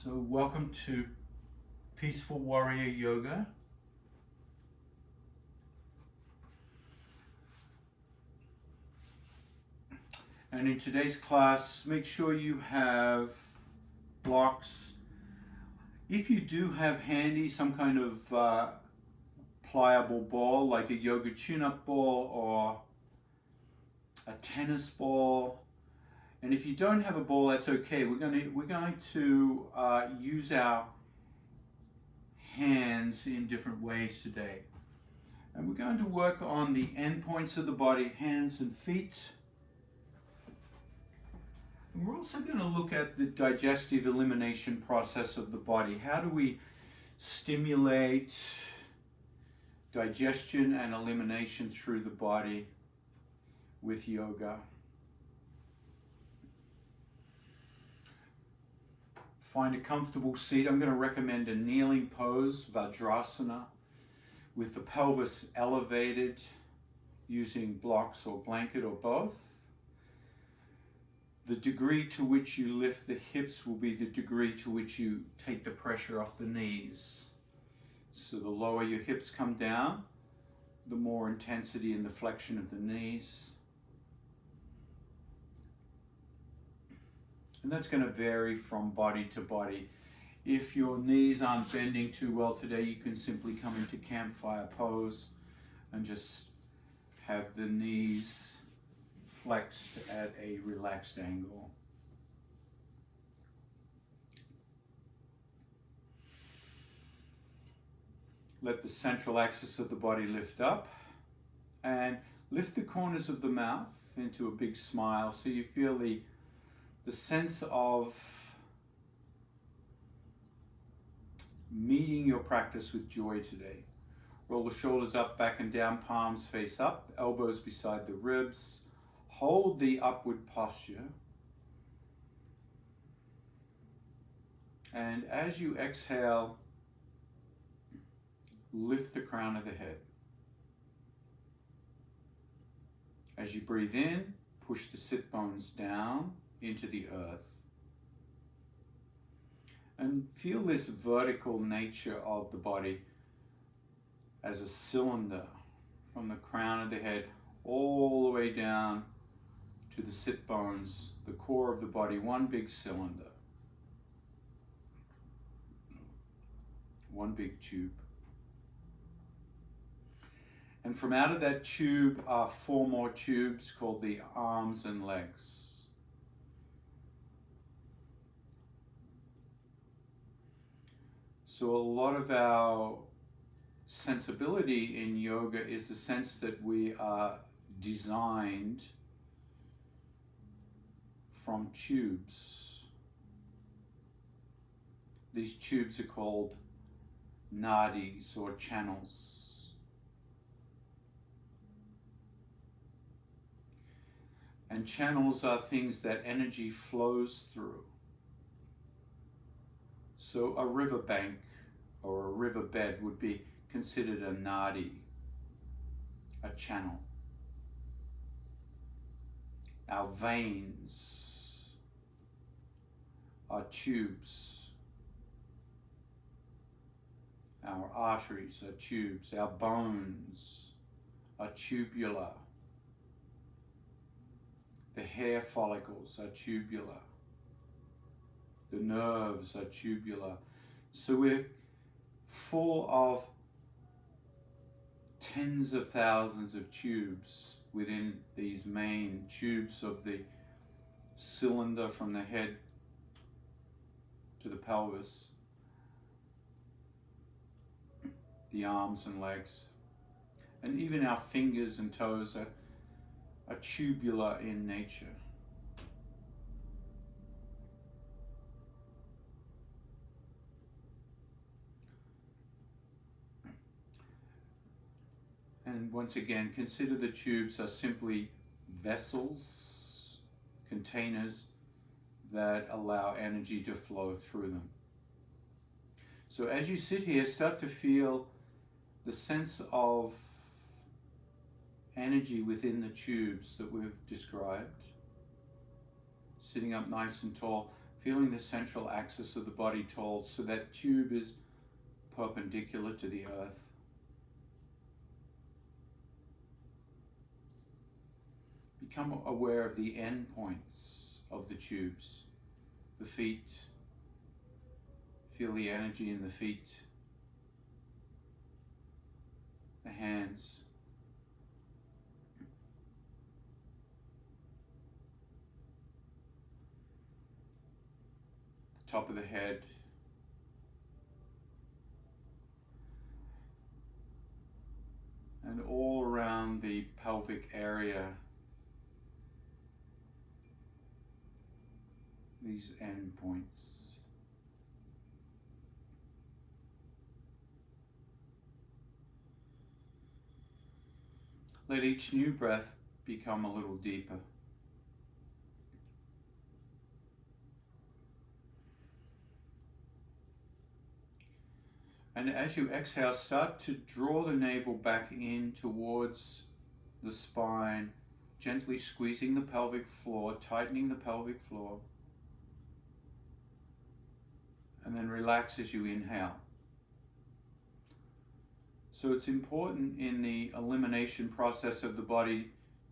So welcome to Peaceful Warrior Yoga. And in today's class, make sure you have blocks. If you do have handy some kind of pliable ball, like a yoga tune-up ball or a tennis ball, and if you don't have a ball, that's okay. We're going to use our hands in different ways today. And we're going to work on the end points of the body, hands and feet. And we're also going to look at the digestive elimination process of the body. How do we stimulate digestion and elimination through the body with yoga? Find a comfortable seat. I'm going to recommend a kneeling pose, Vajrasana, with the pelvis elevated using blocks or blanket or both. The degree to which you lift the hips will be the degree to which you take the pressure off the knees. So the lower your hips come down, the more intensity in the flexion of the knees. And that's going to vary from body to body. If your knees aren't bending too well today, you can simply come into campfire pose and just have the knees flexed at a relaxed angle. Let the central axis of the body lift up and lift the corners of the mouth into a big smile so you feel the sense of meeting your practice with joy today. Roll the shoulders up, back and down, palms face up, elbows beside the ribs. Hold the upward posture. And as you exhale, lift the crown of the head. As you breathe in, push the sit bones down into the earth. And feel this vertical nature of the body as a cylinder from the crown of the head all the way down to the sit bones, the core of the body, one big cylinder, one big tube. And from out of that tube are 4 more tubes called the arms and legs. So a lot of our sensibility in yoga is the sense that we are designed from tubes. These tubes are called nadis or channels. And channels are things that energy flows through. So a riverbank or a riverbed would be considered a nadi, a channel. Our veins are tubes. Our arteries are tubes. Our bones are tubular. The hair follicles are tubular. The nerves are tubular. So we're full of tens of thousands of tubes within these main tubes of the cylinder from the head to the pelvis, the arms and legs, and even our fingers and toes are tubular in nature. And once again, consider the tubes are simply vessels, containers that allow energy to flow through them. So as you sit here, start to feel the sense of energy within the tubes that we've described. Sitting up nice and tall. feeling the central axis of the body tall so that tube is perpendicular to the earth. Become aware of the end points of the tubes, the feet. Feel the energy in the feet, the hands, the top of the head, and all around the pelvic area, these end points. Let each new breath become a little deeper. And as you exhale, start to draw the navel back in towards the spine, gently squeezing the pelvic floor, tightening the pelvic floor. And then relax as you inhale. So it's important in the elimination process of the body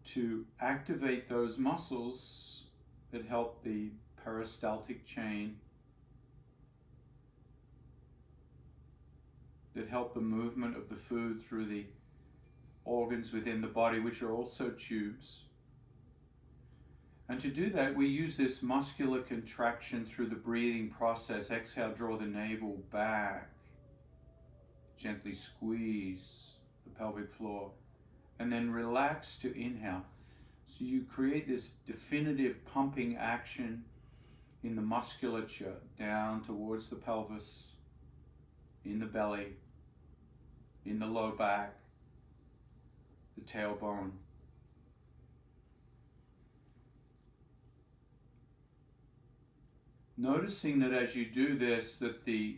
to activate those muscles that help the peristaltic chain, that help the movement of the food through the organs within the body, which are also tubes. And to do that, we use this muscular contraction through the breathing process. Exhale, draw the navel back. Gently squeeze the pelvic floor. And then relax to inhale. So you create this definitive pumping action in the musculature down towards the pelvis, in the belly, in the low back, the tailbone. Noticing that as you do this, that the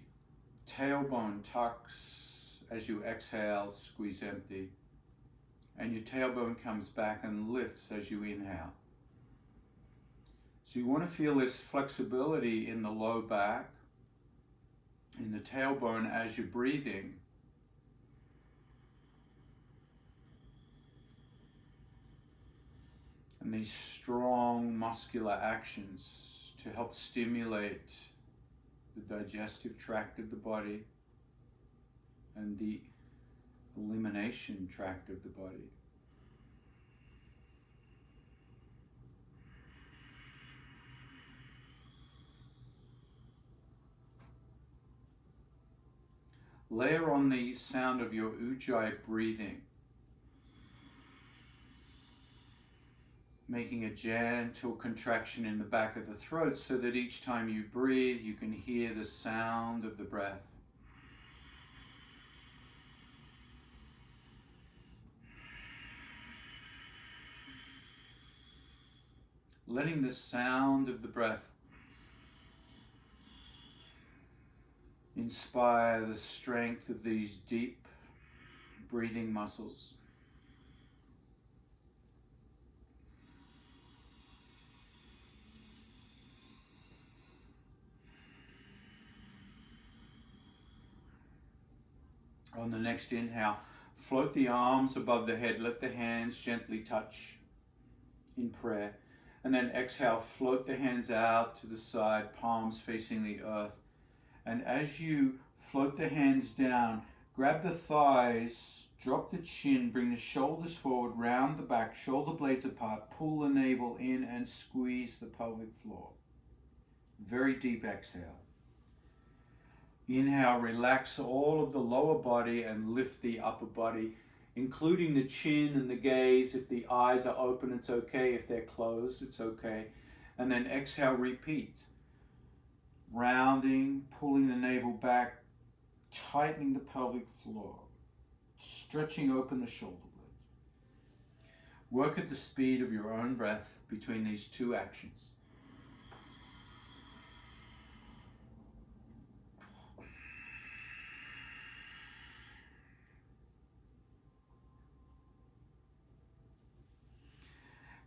tailbone tucks as you exhale, squeeze empty, and your tailbone comes back and lifts as you inhale. So you want to feel this flexibility in the low back, in the tailbone as you're breathing. And these strong muscular actions to help stimulate the digestive tract of the body and the elimination tract of the body. Layer on the sound of your ujjayi breathing, making a gentle contraction in the back of the throat so that each time you breathe, you can hear the sound of the breath. Letting the sound of the breath inspire the strength of these deep breathing muscles. On the next inhale, float the arms above the head, let the hands gently touch in prayer. And then exhale, float the hands out to the side, palms facing the earth. And as you float the hands down, grab the thighs, drop the chin, bring the shoulders forward, round the back, shoulder blades apart, pull the navel in and squeeze the pelvic floor. Very deep exhale. Inhale, relax all of the lower body and lift the upper body, including the chin and the gaze. If the eyes are open, it's okay. If they're closed, it's okay. And then exhale, repeat. Rounding, pulling the navel back, tightening the pelvic floor, stretching open the shoulder blades. Work at the speed of your own breath between these two actions.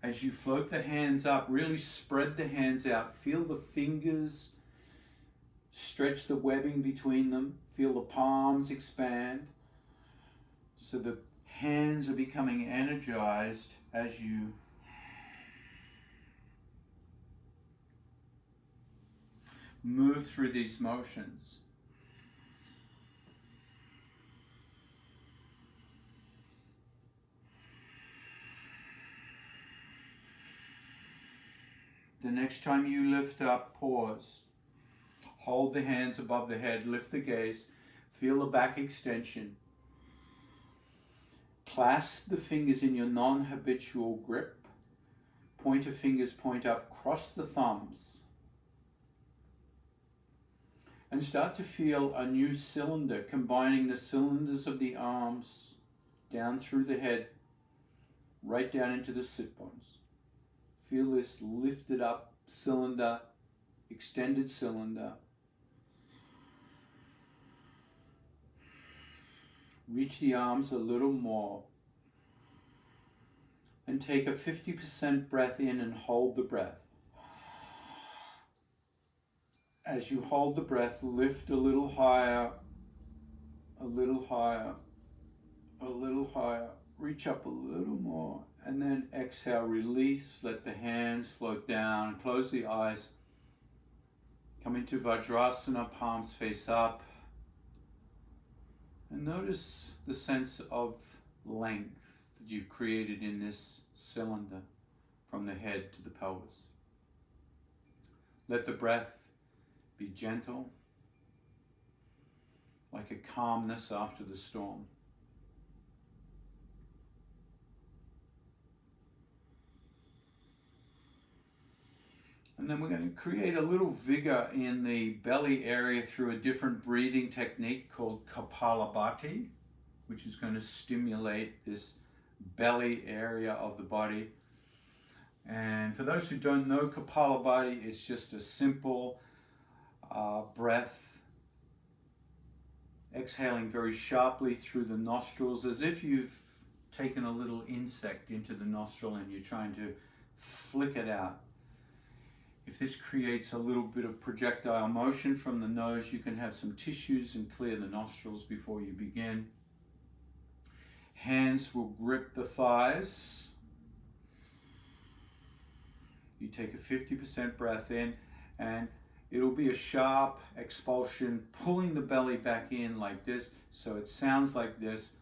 As you float the hands up, really spread the hands out. Feel the fingers stretch the webbing between them. Feel the palms expand. So the hands are becoming energized as you move through these motions. The next time you lift up, pause. Hold the hands above the head, lift the gaze, feel the back extension. Clasp the fingers in your non-habitual grip. Pointer fingers point up, cross the thumbs. And start to feel a new cylinder, combining the cylinders of the arms down through the head, right down into the sit bones. Feel this lifted up cylinder, extended cylinder. Reach the arms a little more. And take a 50% breath in and hold the breath. As you hold the breath, lift a little higher, a little higher, a little higher. Reach up a little more. And then exhale, release, let the hands float down, close the eyes. Come into Vajrasana, palms face up. And notice the sense of length that you've created in this cylinder from the head to the pelvis. Let the breath be gentle, like a calmness after the storm. And then we're going to create a little vigor in the belly area through a different breathing technique called Kapalabhati, which is going to stimulate this belly area of the body. And for those who don't know, Kapalabhati is just a simple breath, exhaling very sharply through the nostrils, as if you've taken a little insect into the nostril and you're trying to flick it out. If this creates a little bit of projectile motion from the nose, you can have some tissues and clear the nostrils before you begin. Hands will grip the thighs. You take a 50% breath in, and it'll be a sharp expulsion, pulling the belly back in like this. So it sounds like this.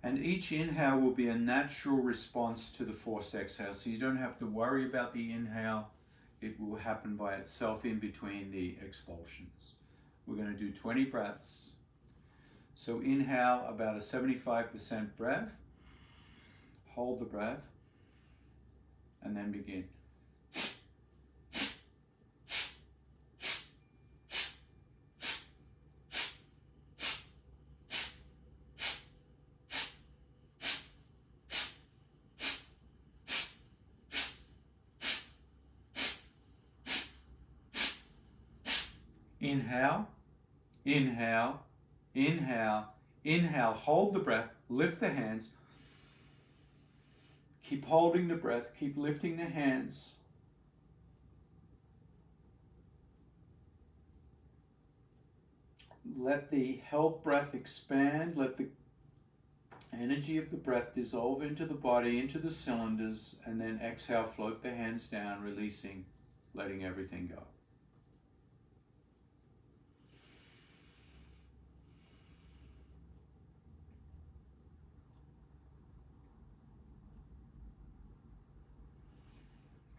And each inhale will be a natural response to the forced exhale. So you don't have to worry about the inhale. It will happen by itself in between the expulsions. We're going to do 20 breaths. So inhale about a 75% breath. Hold the breath. And then begin. Inhale, inhale, inhale, inhale. Hold the breath, lift the hands. Keep holding the breath, keep lifting the hands. Let the held breath expand, let the energy of the breath dissolve into the body, into the cylinders, and then exhale, float the hands down, releasing, letting everything go.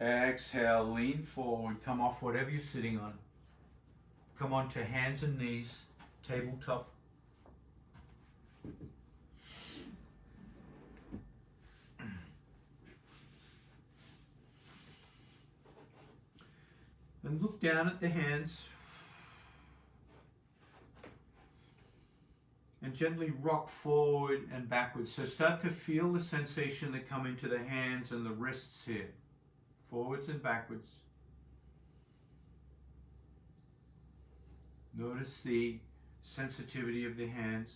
Exhale, lean forward, come off whatever you're sitting on. Come on to hands and knees, tabletop. And look down at the hands. And gently rock forward and backwards. So start to feel the sensation that come into the hands and the wrists here. Forwards and backwards. Notice the sensitivity of the hands.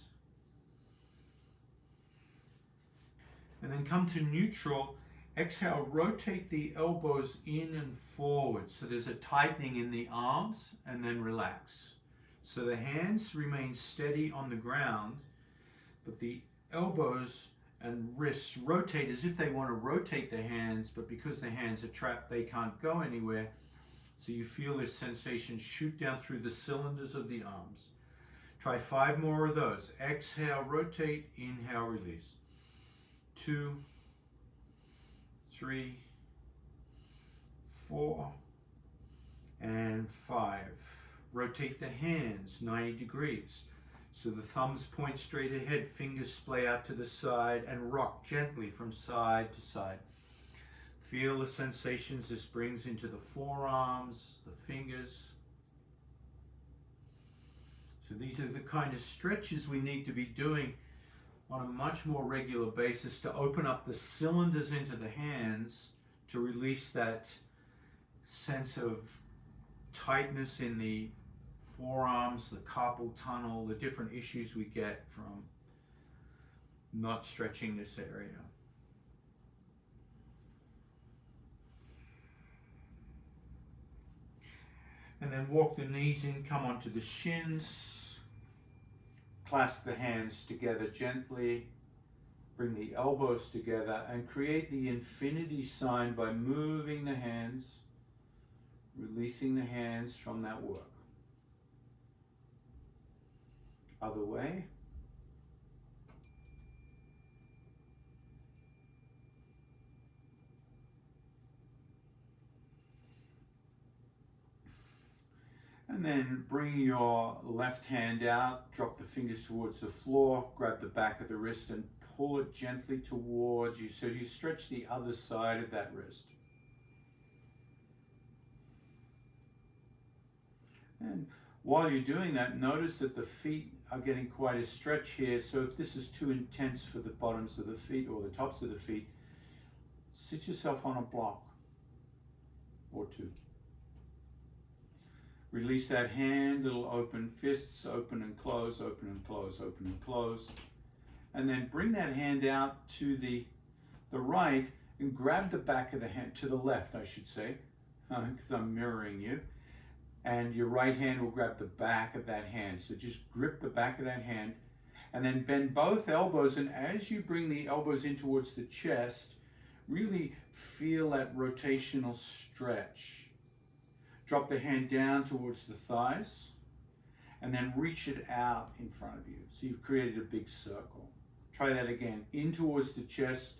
And then come to neutral. Exhale, rotate the elbows in and forward. So there's a tightening in the arms, and then relax. So the hands remain steady on the ground, but the elbows and wrists rotate as if they want to rotate the hands, but because the hands are trapped, they can't go anywhere. So you feel this sensation shoot down through the cylinders of the arms. Try 5 more of those. Exhale, rotate, inhale, release. 2, 3, 4, and 5. Rotate the hands 90 degrees. So the thumbs point straight ahead, fingers splay out to the side, and rock gently from side to side. Feel the sensations this brings into the forearms, the fingers. So these are the kind of stretches we need to be doing on a much more regular basis to open up the cylinders into the hands, to release that sense of tightness in the forearms, the carpal tunnel, the different issues we get from not stretching this area. And then walk the knees in, come onto the shins. Clasp the hands together gently, bring the elbows together, and create the infinity sign by moving the hands, releasing the hands from that work. Other way. And then bring your left hand out, drop the fingers towards the floor, grab the back of the wrist and pull it gently towards you so you stretch the other side of that wrist. And while you're doing that, notice that the feet are getting quite a stretch here. So if this is too intense for the bottoms of the feet or the tops of the feet, sit yourself on a block or 2. Release that hand, little open fists, open and close, open and close, open and close. And then bring that hand out to the right and grab the back of the hand, to the left I should say, because I'm mirroring you. And your right hand will grab the back of that hand. So just grip the back of that hand and then bend both elbows. And as you bring the elbows in towards the chest, really feel that rotational stretch. Drop the hand down towards the thighs and then reach it out in front of you. So you've created a big circle. Try that again. In towards the chest,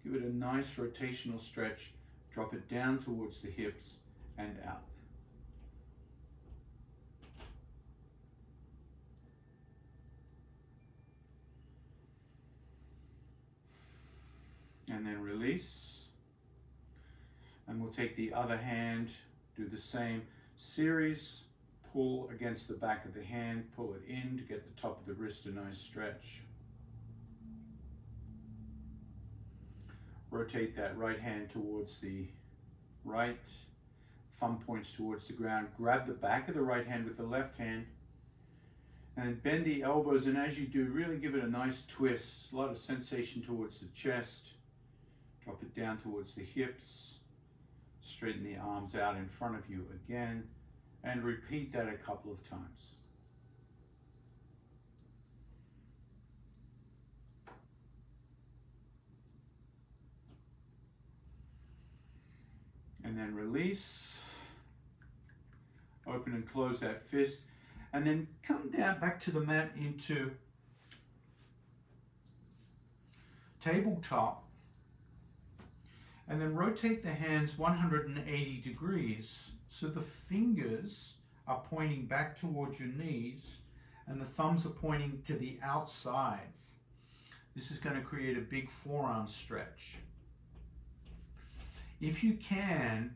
give it a nice rotational stretch. Drop it down towards the hips and out. And then release. And we'll take the other hand, do the same series, pull against the back of the hand, pull it in to get the top of the wrist a nice stretch. Rotate that right hand towards the right, thumb points towards the ground, grab the back of the right hand with the left hand, and bend the elbows, and as you do, really give it a nice twist, a lot of sensation towards the chest, drop it down towards the hips, straighten the arms out in front of you again, and repeat that a couple of times. And then release, open and close that fist, and then come down back to the mat into tabletop. And then rotate the hands 180 degrees so the fingers are pointing back towards your knees and the thumbs are pointing to the outsides. This is going to create a big forearm stretch. If you can,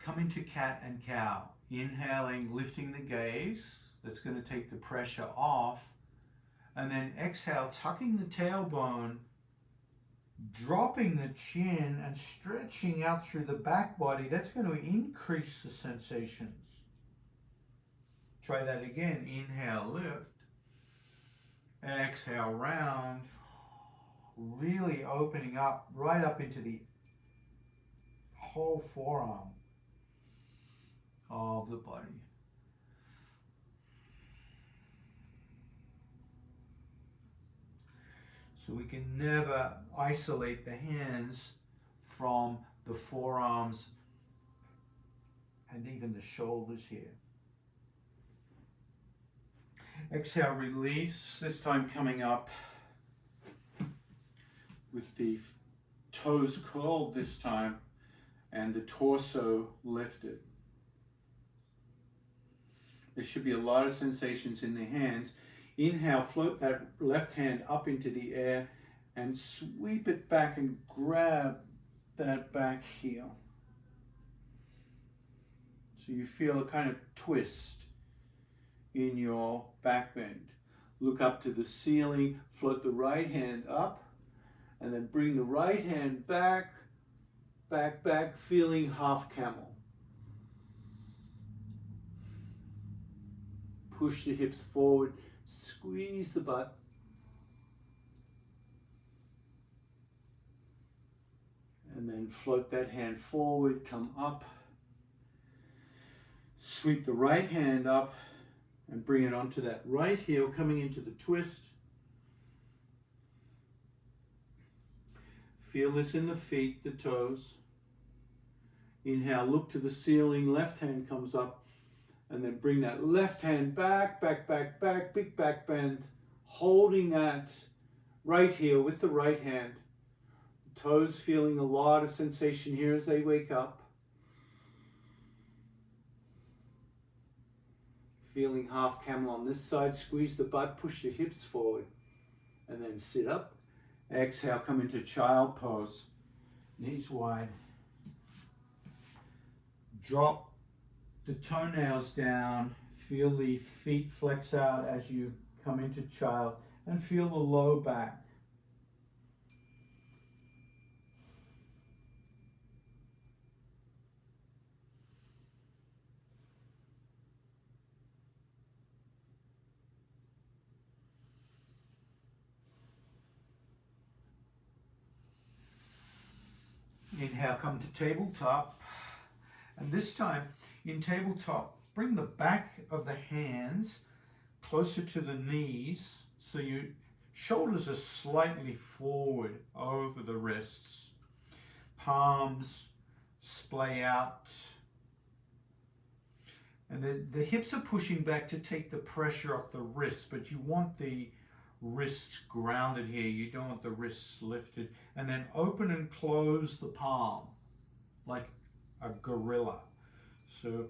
come into cat and cow. Inhaling, lifting the gaze. That's going to take the pressure off. And then exhale, tucking the tailbone, dropping the chin and stretching out through the back body. That's going to increase the sensations. Try that again. Inhale, lift. Exhale, round. Really opening up, right up into the whole forearm of the body. So we can never isolate the hands from the forearms and even the shoulders here. Exhale, release, this time coming up with the toes curled this time and the torso lifted. There should be a lot of sensations in the hands. Inhale, float that left hand up into the air and sweep it back and grab that back heel. So you feel a kind of twist in your back bend. Look up to the ceiling, float the right hand up, and then bring the right hand back, back, back, feeling half camel. Push the hips forward, squeeze the butt. And then float that hand forward, come up. Sweep the right hand up and bring it onto that right heel, coming into the twist. Feel this in the feet, the toes. Inhale, look to the ceiling, left hand comes up, and then bring that left hand back, back, back, back, big back bend, holding that right heel with the right hand. The toes feeling a lot of sensation here as they wake up. Feeling half camel on this side, squeeze the butt, push the hips forward, and then sit up. Exhale, come into child pose, knees wide. Drop the toenails down, feel the feet flex out as you come into child, and feel the low back. Inhale, come to tabletop. And this time, in tabletop, bring the back of the hands closer to the knees so your shoulders are slightly forward over the wrists. Palms splay out. And the hips are pushing back to take the pressure off the wrists, but you want the wrists grounded here. You don't want the wrists lifted. And then open and close the palm like a gorilla. So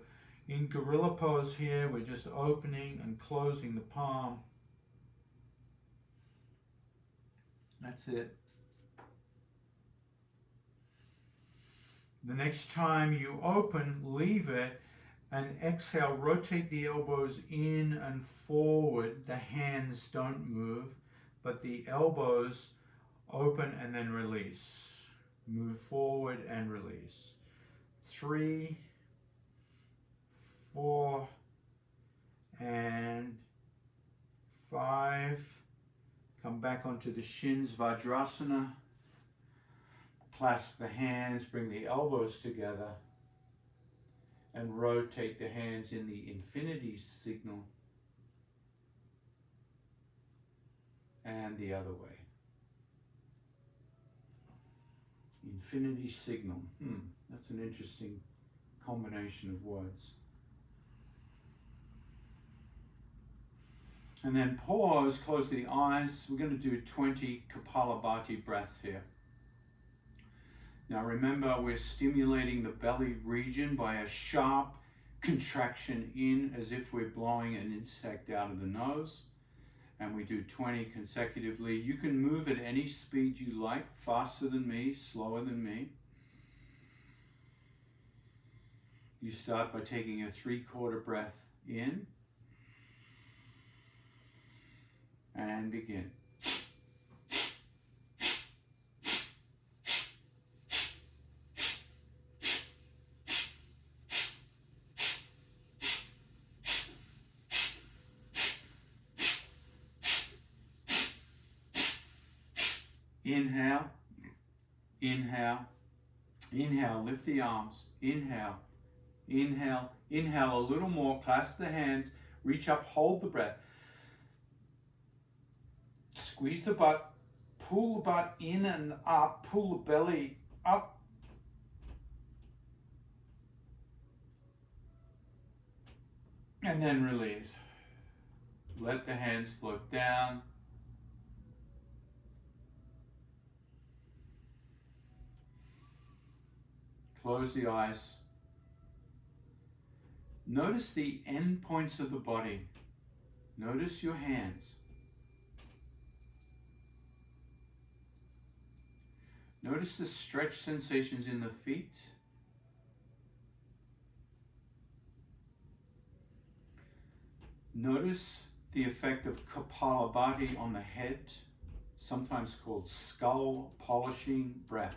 in gorilla pose here, we're just opening and closing the palm. That's it. The next time you open, leave it and exhale, rotate the elbows in and forward. The hands don't move, but the elbows open and then release. Move forward and release. 3, 4, and 5. Come back onto the shins, Vajrasana. Clasp the hands, bring the elbows together, and rotate the hands in the infinity signal. And the other way. Infinity signal. That's an interesting combination of words. And then pause, close the eyes. We're going to do 20 Kapalabhati breaths here. Now remember, we're stimulating the belly region by a sharp contraction in, as if we're blowing an insect out of the nose. And we do 20 consecutively. You can move at any speed you like, faster than me, slower than me. You start by taking a 3/4 breath in and begin. Inhale, inhale, inhale, lift the arms, inhale, inhale, inhale a little more, clasp the hands, reach up, hold the breath. Squeeze the butt, pull the butt in and up, pull the belly up. And then release. Let the hands float down. Close the eyes. Notice the end points of the body. Notice your hands. Notice the stretch sensations in the feet. Notice the effect of Kapalabhati on the head, sometimes called skull polishing breath.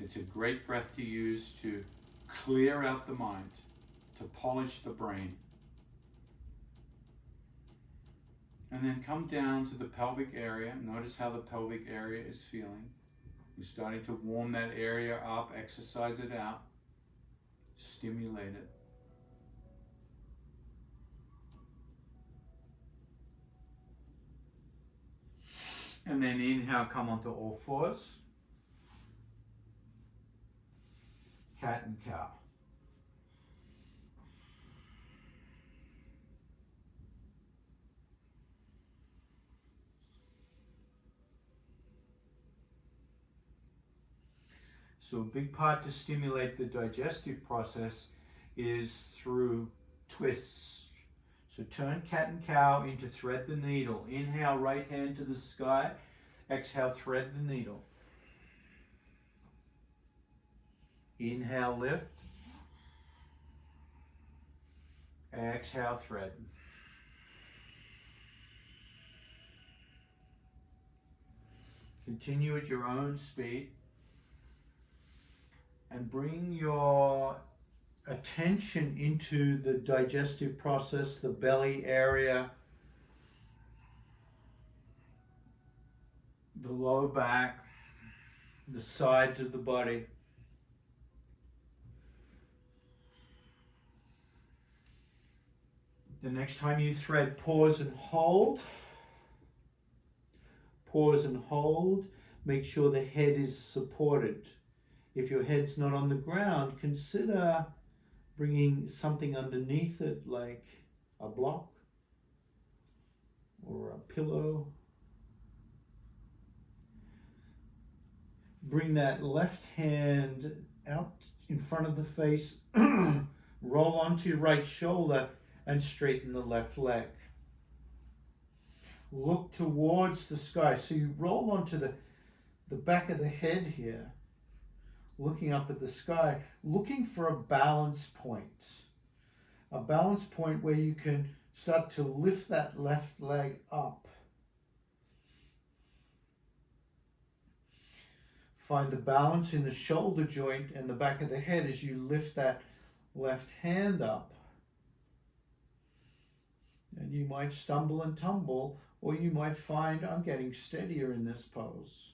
It's a great breath to use to clear out the mind, to polish the brain. And then come down to the pelvic area. Notice how the pelvic area is feeling. You're starting to warm that area up, exercise it out, stimulate it. And then inhale, come onto all fours. Cat and cow. So a big part to stimulate the digestive process is through twists. So turn cat and cow into thread the needle. Inhale, right hand to the sky. Exhale, thread the needle. Inhale, lift. Exhale, thread. Continue at your own speed. And bring your attention into the digestive process, the belly area, the low back, the sides of the body. The next time you thread, pause and hold. Pause and hold. Make sure the head is supported. If your head's not on the ground, consider bringing something underneath it, like a block or a pillow. Bring that left hand out in front of the face, roll onto your right shoulder, and straighten the left leg. Look towards the sky. So you roll onto the back of the head here, looking up at the sky, looking for a balance point. A balance point where you can start to lift that left leg up. Find the balance in the shoulder joint and the back of the head as you lift that left hand up. And you might stumble and tumble, or you might find, I'm getting steadier in this pose.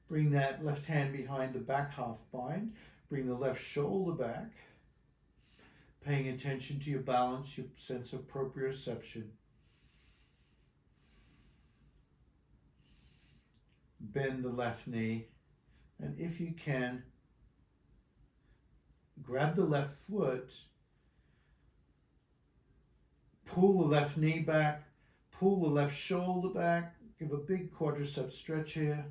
Bring that left hand behind the back half bind. Bring the left shoulder back. Paying attention to your balance, your sense of proprioception. Bend the left knee. And if you can, grab the left foot. Pull the left knee back. Pull the left shoulder back. Give a big quadricep stretch here.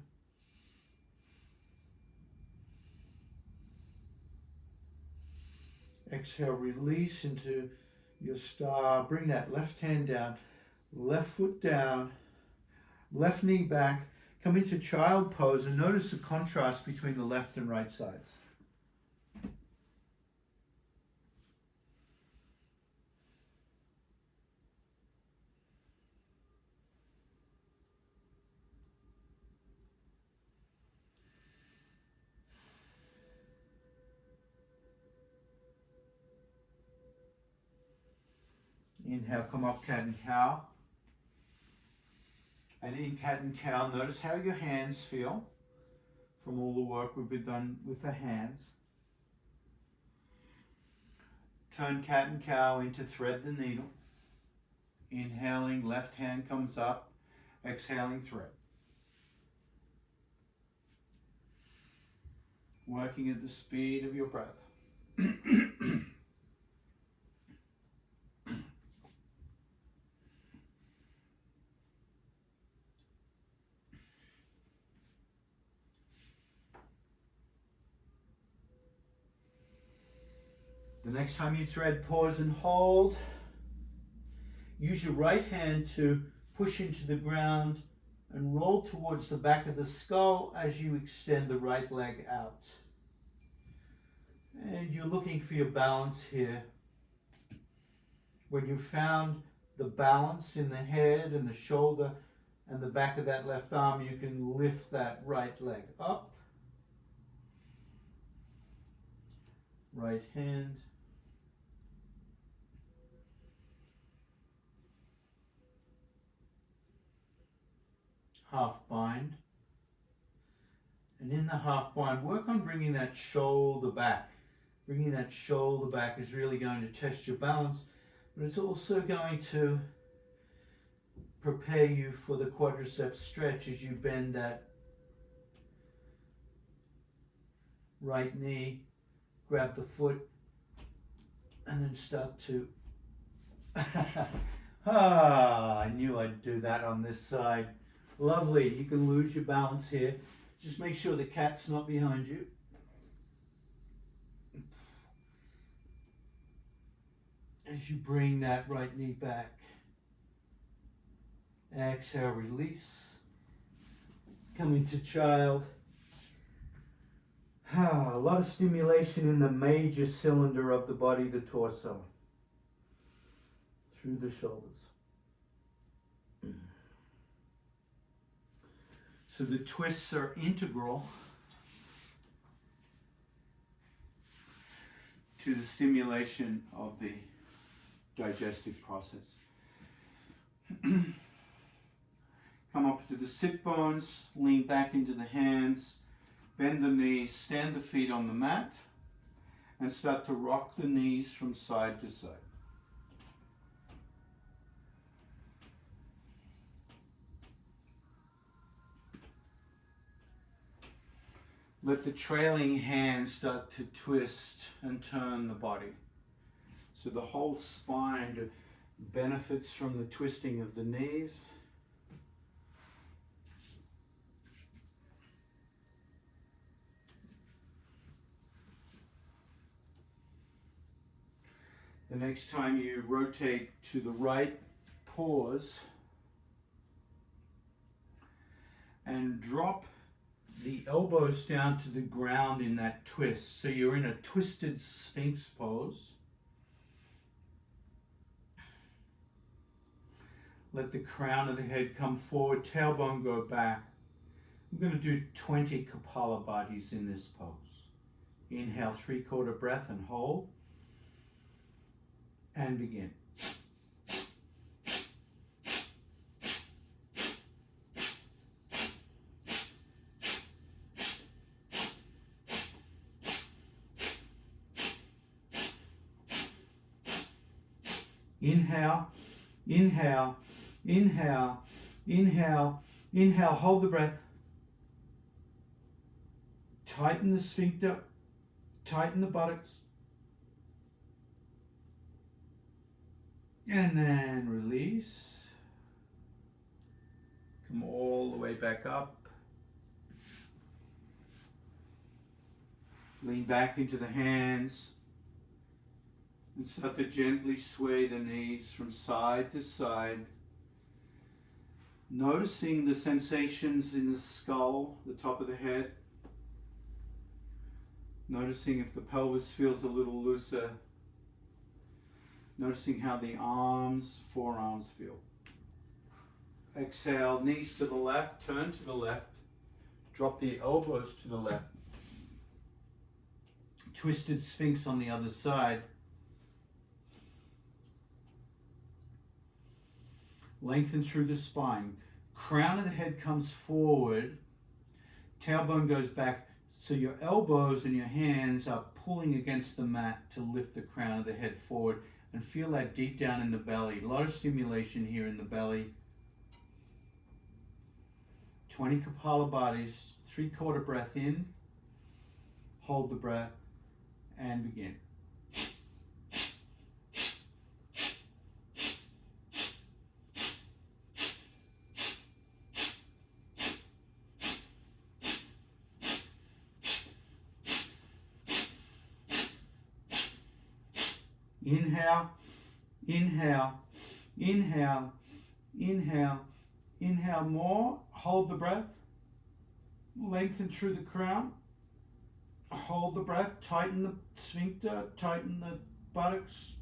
Exhale, release into your star. Bring that left hand down, left foot down, left knee back. Come into child pose and notice the contrast between the left and right sides. Inhale, come up, cat and cow. And in cat and cow, notice how your hands feel from all the work we've been done with the hands. Turn cat and cow into thread the needle. Inhaling, left hand comes up. Exhaling, thread. Working at the speed of your breath. The next time you thread, pause and hold. Use your right hand to push into the ground and roll towards the back of the skull as you extend the right leg out. And you're looking for your balance here. When you've found the balance in the head and the shoulder and the back of that left arm, you can lift that right leg up. Right hand. Half bind. And in the half bind, work on bringing that shoulder back. Bringing that shoulder back is really going to test your balance, but it's also going to prepare you for the quadriceps stretch as you bend that right knee, grab the foot, and then start to I knew I'd do that on this side. Lovely. You can lose your balance here. Just make sure the cat's not behind you. As you bring that right knee back. Exhale, release. Come into child. A lot of stimulation in the major cylinder of the body, the torso. Through the shoulders. So the twists are integral to the stimulation of the digestive process. Come up to the sit bones, lean back into the hands, bend the knees, stand the feet on the mat, and start to rock the knees from side to side. Let the trailing hands start to twist and turn the body. So the whole spine benefits from the twisting of the knees. The next time you rotate to the right, pause and drop the elbows down to the ground in that twist. So you're in a twisted sphinx pose. Let the crown of the head come forward, tailbone go back. I'm going to do 20 Kapalabhatis in this pose. Inhale, 3/4 breath and hold. And begin. Inhale, inhale, inhale, inhale, inhale, hold the breath. Tighten the sphincter, tighten the buttocks. And then release. Come all the way back up. Lean back into the hands. And start to gently sway the knees from side to side. Noticing the sensations in the skull, the top of the head. Noticing if the pelvis feels a little looser. Noticing how the arms, forearms feel. Exhale, knees to the left, turn to the left. Drop the elbows to the left. Twisted sphinx on the other side. Lengthen through the spine. crown of the head comes forward, tailbone goes back, so your elbows and your hands are pulling against the mat to lift the crown of the head forward, and feel that deep down in the belly. A lot of stimulation here in the belly. 20 Kapalabhatis, 3/4 breath in, hold the breath, and begin. Inhale, inhale, inhale, inhale, inhale more, hold the breath, lengthen through the crown, hold the breath, tighten the sphincter, tighten the buttocks,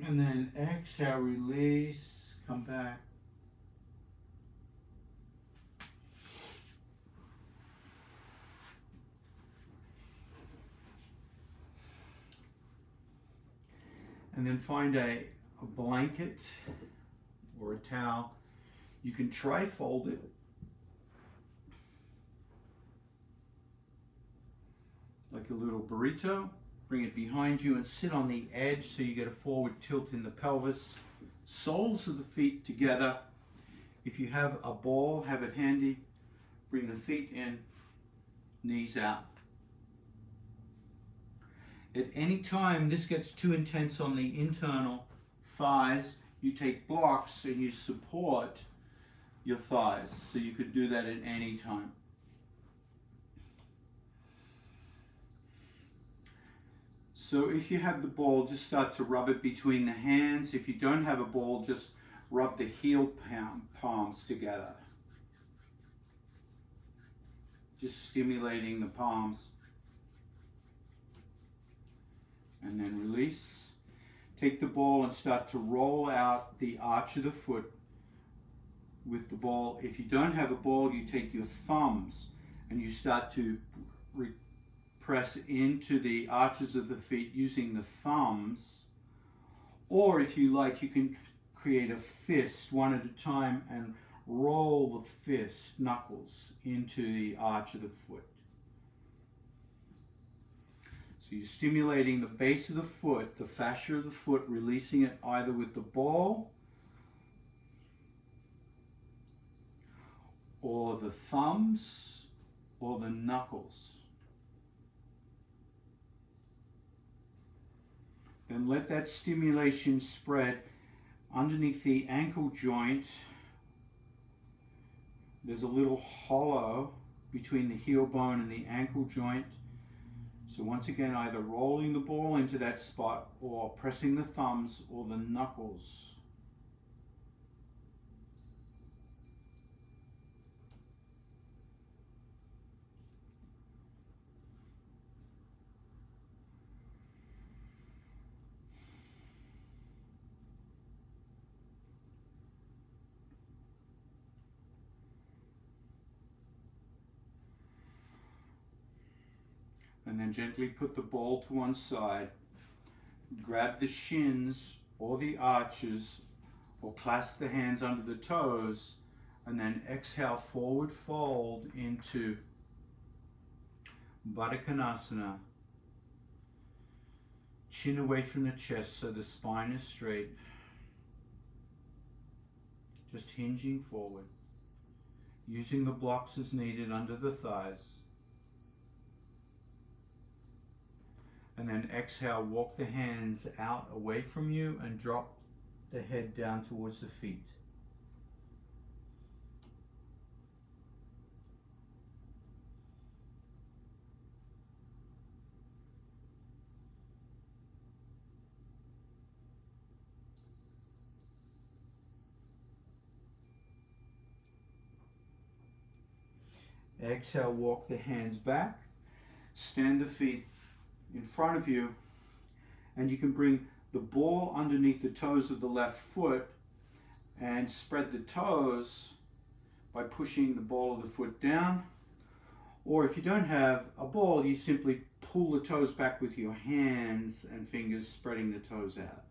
and then exhale, release, come back. And then find a blanket or a towel. You can tri-fold it. Like a little burrito. Bring it behind you and sit on the edge so you get a forward tilt in the pelvis. Soles of the feet together. If you have a ball, have it handy. Bring the feet in, knees out. At any time this gets too intense on the internal thighs, you take blocks and you support your thighs. So you could do that at any time. So if you have the ball, just start to rub it between the hands. If you don't have a ball, just rub the heel palms together. Just stimulating the palms. And then release. Take the ball and start to roll out the arch of the foot with the ball. If you don't have a ball, you take your thumbs and you start to press into the arches of the feet using the thumbs. Or if you like, you can create a fist one at a time and roll the fist, knuckles, into the arch of the foot. So you're stimulating the base of the foot, the fascia of the foot, releasing it either with the ball or the thumbs or the knuckles. Then let that stimulation spread underneath the ankle joint. There's a little hollow between the heel bone and the ankle joint. So once again, either rolling the ball into that spot or pressing the thumbs or the knuckles. And then gently put the ball to one side. Grab the shins or the arches or clasp the hands under the toes, and then exhale, forward fold into Baddha Konasana. Chin away from the chest so the spine is straight. Just hinging forward. Using the blocks as needed under the thighs. And then exhale, walk the hands out away from you and drop the head down towards the feet. Exhale, walk the hands back. Stand the feet in front of you, and you can bring the ball underneath the toes of the left foot and spread the toes by pushing the ball of the foot down. Or if you don't have a ball, you simply pull the toes back with your hands and fingers, spreading the toes out.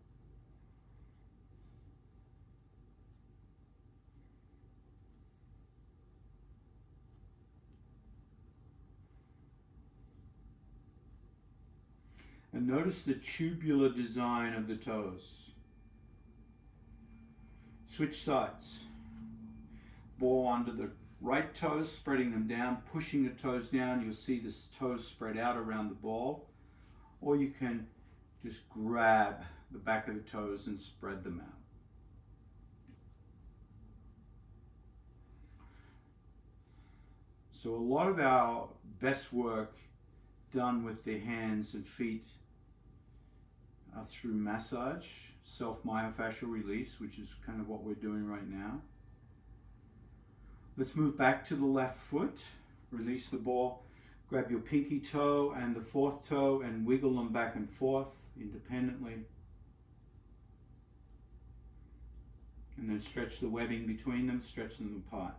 And notice the tubular design of the toes. Switch sides. Ball under the right toes, spreading them down, pushing the toes down. You'll see the toes spread out around the ball. Or you can just grab the back of the toes and spread them out. So a lot of our best work done with the hands and feet through massage, self-myofascial release, which is kind of what we're doing right now. Let's move back to the left foot. Release the ball. Grab your pinky toe and the fourth toe and wiggle them back and forth independently. And then stretch the webbing between them, stretch them apart.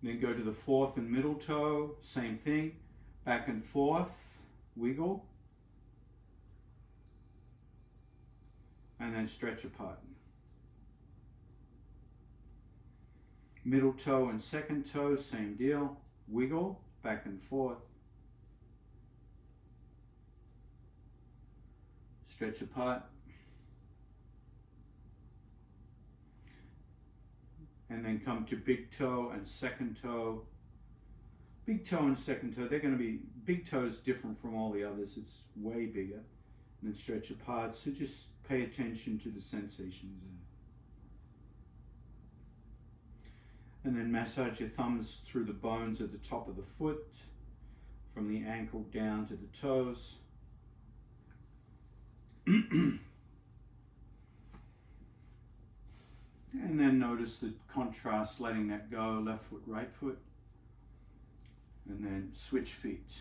Then go to the fourth and middle toe, same thing, back and forth, wiggle, and then stretch apart. Middle toe and second toe, same deal, wiggle, back and forth, stretch apart, and then come to big toe and second toe. Big toe and second toe, they're going to be, big toe is different from all the others, it's way bigger. And then stretch apart, so just pay attention to the sensations there. And then massage your thumbs through the bones at the top of the foot, from the ankle down to the toes. And then notice the contrast, letting that go, left foot, right foot. And then switch feet.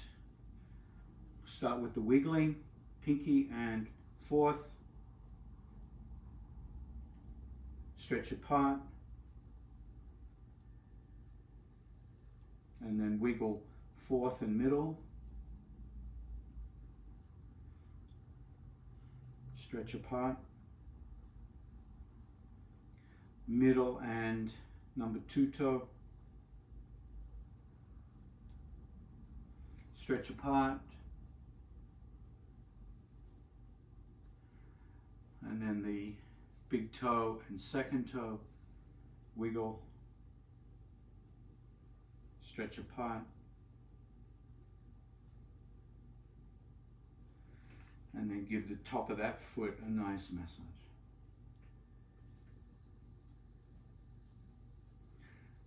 Start with the wiggling, pinky and fourth. Stretch apart. And then wiggle fourth and middle. Stretch apart. Middle and number two toe. Stretch apart. And then the big toe and second toe. Wiggle. Stretch apart. And then give the top of that foot a nice massage.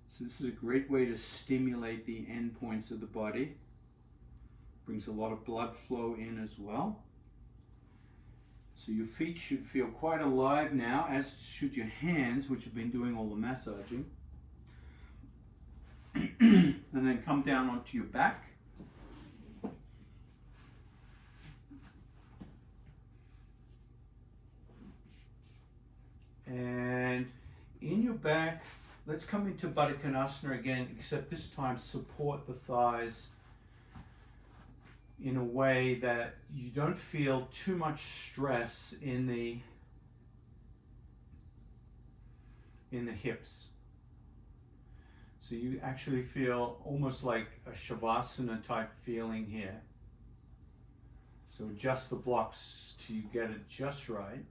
So this is a great way to stimulate the end points of the body. Brings a lot of blood flow in as well. So your feet should feel quite alive now, as should your hands, which have been doing all the massaging. And then come down onto your back. And in your back, let's come into Baddha Konasana again, except this time support the thighs in a way that you don't feel too much stress in the hips. So you actually feel almost like a Shavasana type feeling here. So adjust the blocks till you get it just right.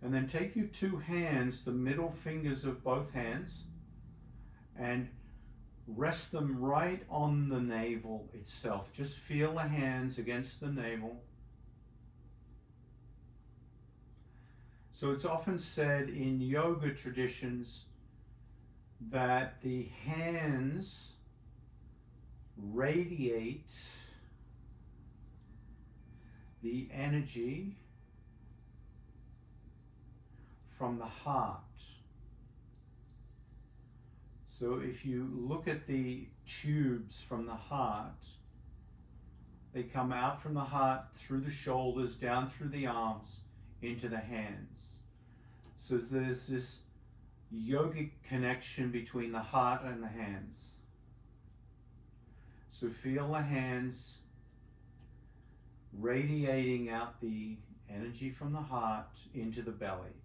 And then take your two hands, the middle fingers of both hands, and rest them right on the navel itself. Just feel the hands against the navel. So it's often said in yoga traditions that the hands radiate the energy from the heart. So if you look at the tubes from the heart, they come out from the heart through the shoulders, down through the arms, into the hands. So there's this yogic connection between the heart and the hands. So feel the hands radiating out the energy from the heart into the belly.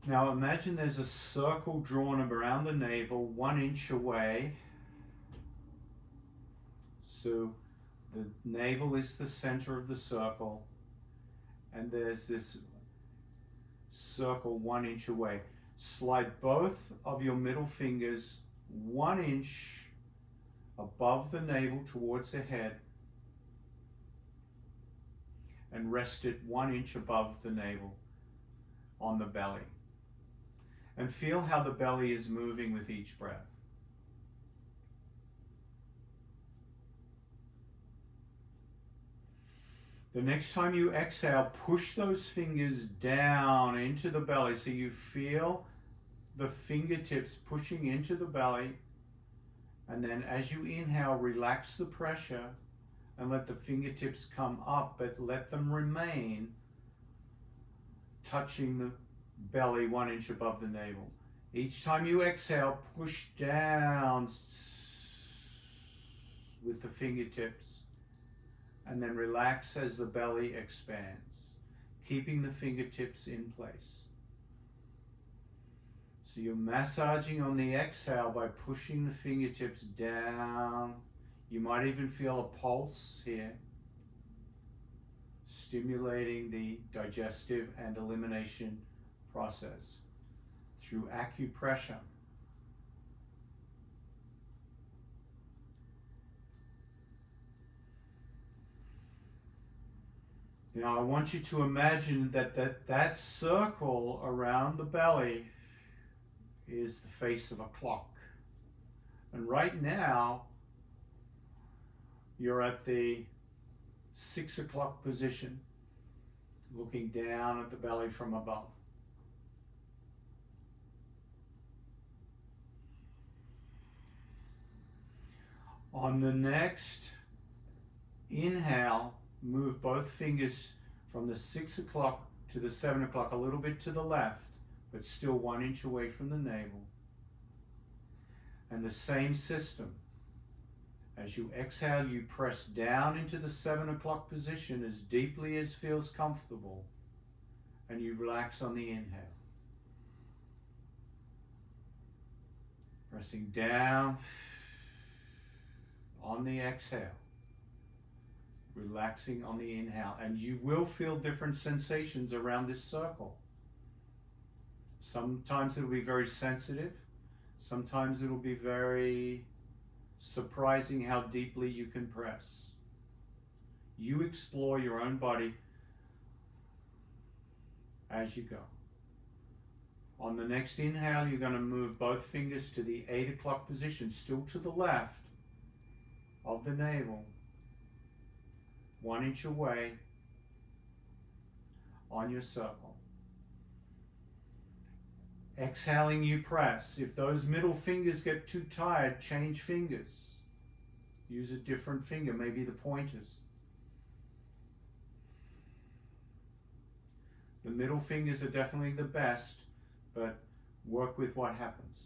Now imagine there's a circle drawn around the navel 1 inch away. So the navel is the center of the circle, and there's this circle 1 inch away. Slide both of your middle fingers 1 inch above the navel towards the head, and rest it 1 inch above the navel on the belly. And feel how the belly is moving with each breath. The next time you exhale, push those fingers down into the belly so you feel the fingertips pushing into the belly. And then as you inhale, relax the pressure and let the fingertips come up, but let them remain touching the belly 1 inch above the navel. Each time you exhale, push down with the fingertips, and then relax as the belly expands, keeping the fingertips in place. So you're massaging on the exhale by pushing the fingertips down. You might even feel a pulse here, stimulating the digestive and elimination process through acupressure. Now I want you to imagine that circle around the belly is the face of a clock. And right now, you're at the 6 o'clock position, looking down at the belly from above. On the next inhale, move both fingers from the 6 o'clock to the 7 o'clock, a little bit to the left, but still 1 inch away from the navel. And the same system. As you exhale, you press down into the 7 o'clock position as deeply as feels comfortable, and you relax on the inhale. Pressing down on the exhale, relaxing on the inhale, and you will feel different sensations around this circle. Sometimes it'll be very sensitive, sometimes it'll be very surprising how deeply you can press. You explore your own body as you go. On the next inhale, you're going to move both fingers to the 8 o'clock position, still to the left of the navel, 1 inch away on your circle. Exhaling, you press. If those middle fingers get too tired, change fingers. Use a different finger, maybe the pointers. The middle fingers are definitely the best, but work with what happens.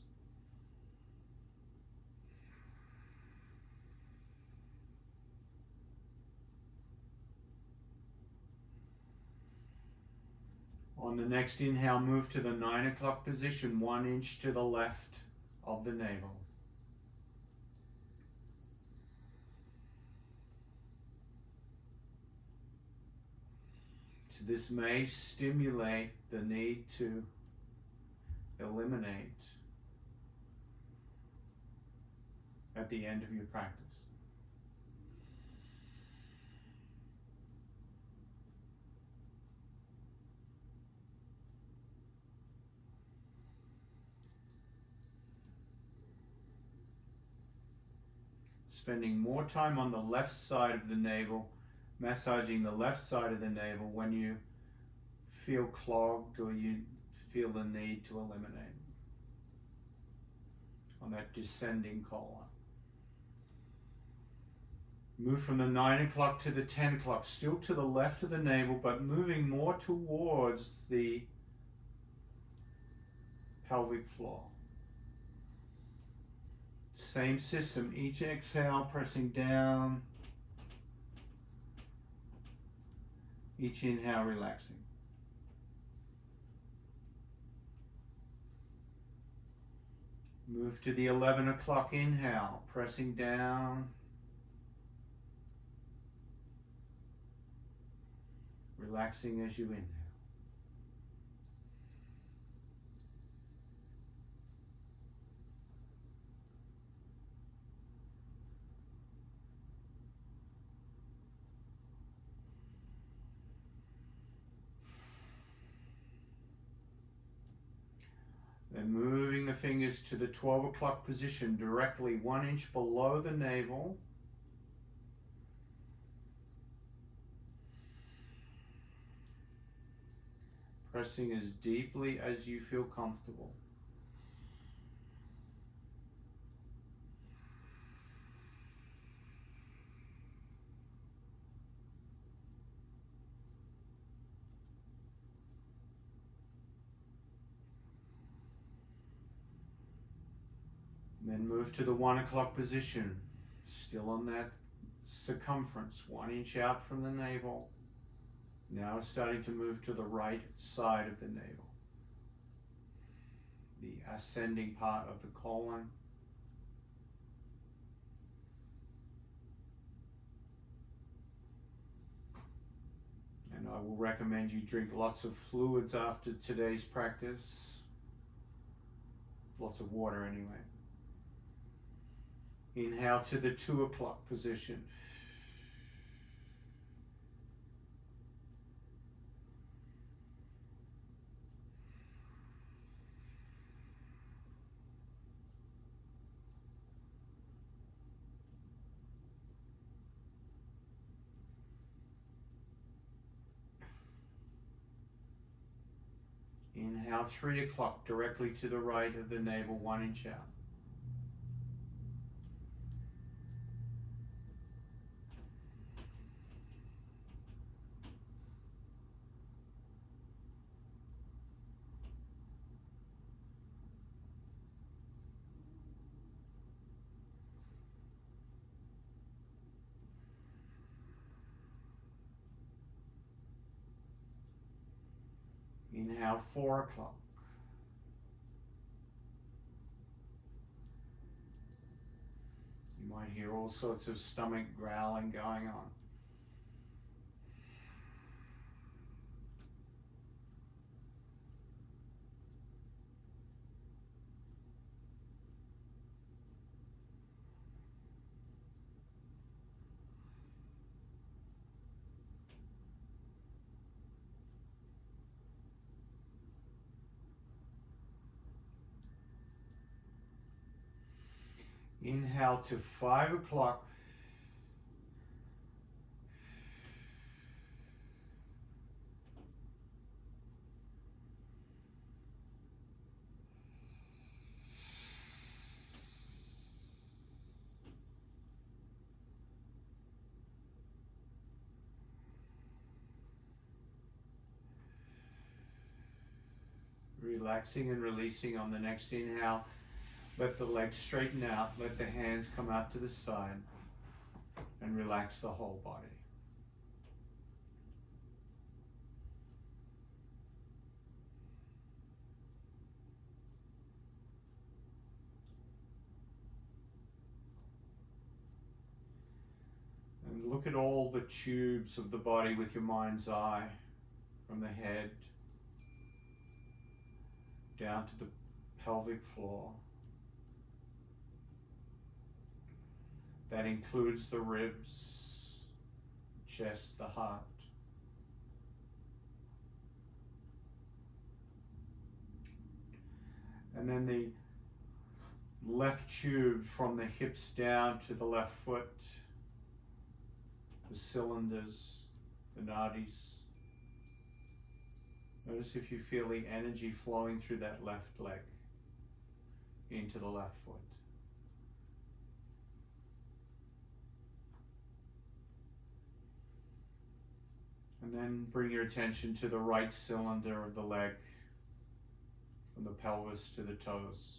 On the next inhale, move to the 9 o'clock position, 1 inch to the left of the navel. So this may stimulate the need to eliminate at the end of your practice. Spending more time on the left side of the navel, massaging the left side of the navel when you feel clogged or you feel the need to eliminate on that descending colon. Move from the 9 o'clock to the 10 o'clock, still to the left of the navel, but moving more towards the pelvic floor. Same system, each exhale pressing down, each inhale relaxing. Move to the 11 o'clock inhale, pressing down, relaxing as you inhale. Then moving the fingers to the 12 o'clock position, directly 1 inch below the navel. Pressing as deeply as you feel comfortable. Then move to the 1 o'clock position, still on that circumference, 1 inch out from the navel. Now starting to move to the right side of the navel, the ascending part of the colon. And I will recommend you drink lots of fluids after today's practice. Lots of water anyway. Inhale to the 2 o'clock position. Inhale 3 o'clock, directly to the right of the navel, 1 inch out. Inhale 4 o'clock. You might hear all sorts of stomach growling going on. Inhale to 5 o'clock. Relaxing and releasing on the next inhale. Let the legs straighten out, let the hands come out to the side, and relax the whole body. And look at all the tubes of the body with your mind's eye, from the head down to the pelvic floor. That includes the ribs, chest, the heart. And then the left tube from the hips down to the left foot, the cylinders, the nadis. Notice if you feel the energy flowing through that left leg into the left foot. And then bring your attention to the right cylinder of the leg, from the pelvis to the toes.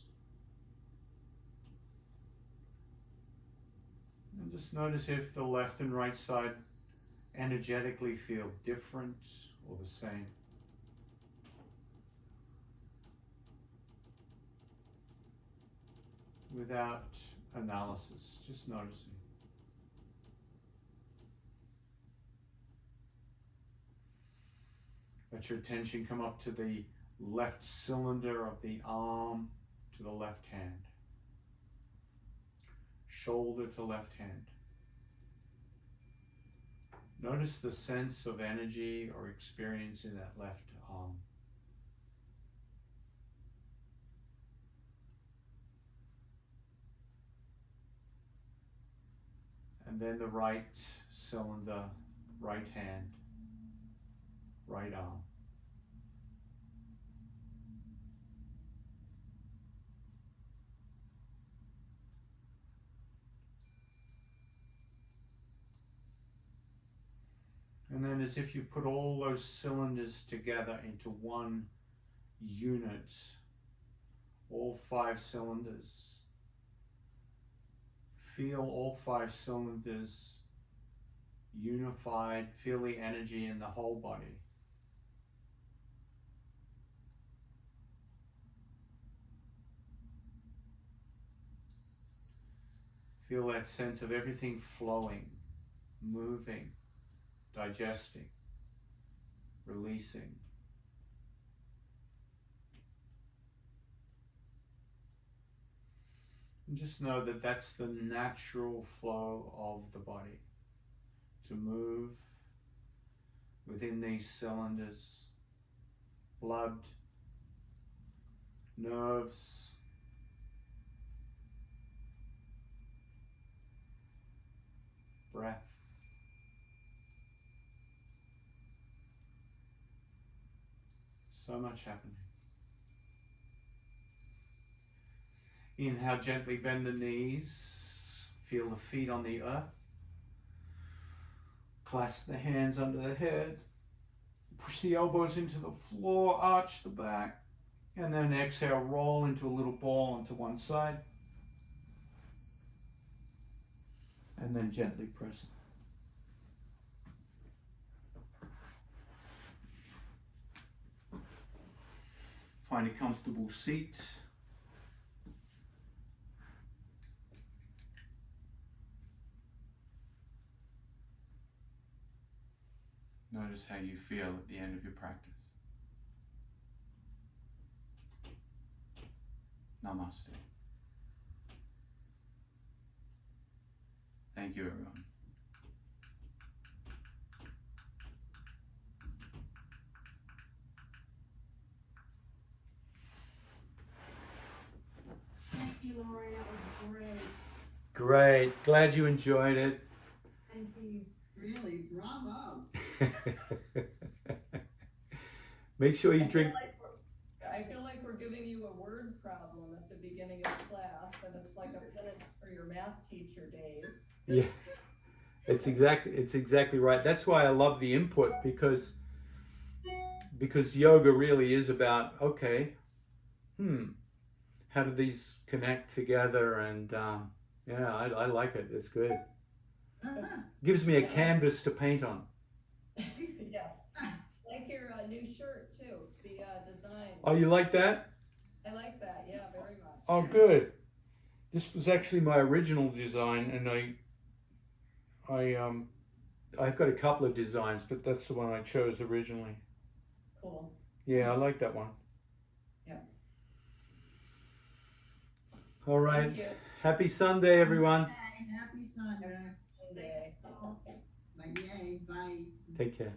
And just notice if the left and right side energetically feel different or the same. Without analysis, just noticing. Let your attention come up to the left cylinder of the arm to the left hand. Shoulder to left hand. Notice the sense of energy or experience in that left arm. And then the right cylinder, right hand, right arm. And then as if you put all those cylinders together into one unit, all 5 cylinders. Feel all 5 cylinders unified, feel the energy in the whole body. Feel that sense of everything flowing, moving, digesting, releasing. And just know that that's the natural flow of the body, to move within these cylinders, blood, nerves, breath. So much happening. Inhale, gently bend the knees. Feel the feet on the earth. Clasp the hands under the head. Push the elbows into the floor, arch the back. And then exhale, roll into a little ball onto one side. And then gently press it. Find a comfortable seat. Notice how you feel at the end of your practice. Namaste. Thank you, everyone. Thank you, Lori. That was great. Great. Glad you enjoyed it. Thank you. Really, bravo. Make sure you drink. I feel like we're giving you a word problem at the beginning of class, and it's like a penance for your math teacher days. Yeah, it's exactly right. That's why I love the input, because yoga really is about, okay, how do these connect together? And yeah, I like it. It's good. Gives me a canvas to paint on. Yes. Like your new shirt too, the design. Oh, you like that? I like that, yeah, very much. Oh, good. This was actually my original design, and I've got a couple of designs, but that's the one I chose originally. Cool. Yeah, I like that one. Yeah. All right. Thank you. Happy Sunday, everyone. Happy Sunday. Sunday. Bye. Yay. Bye. Take care.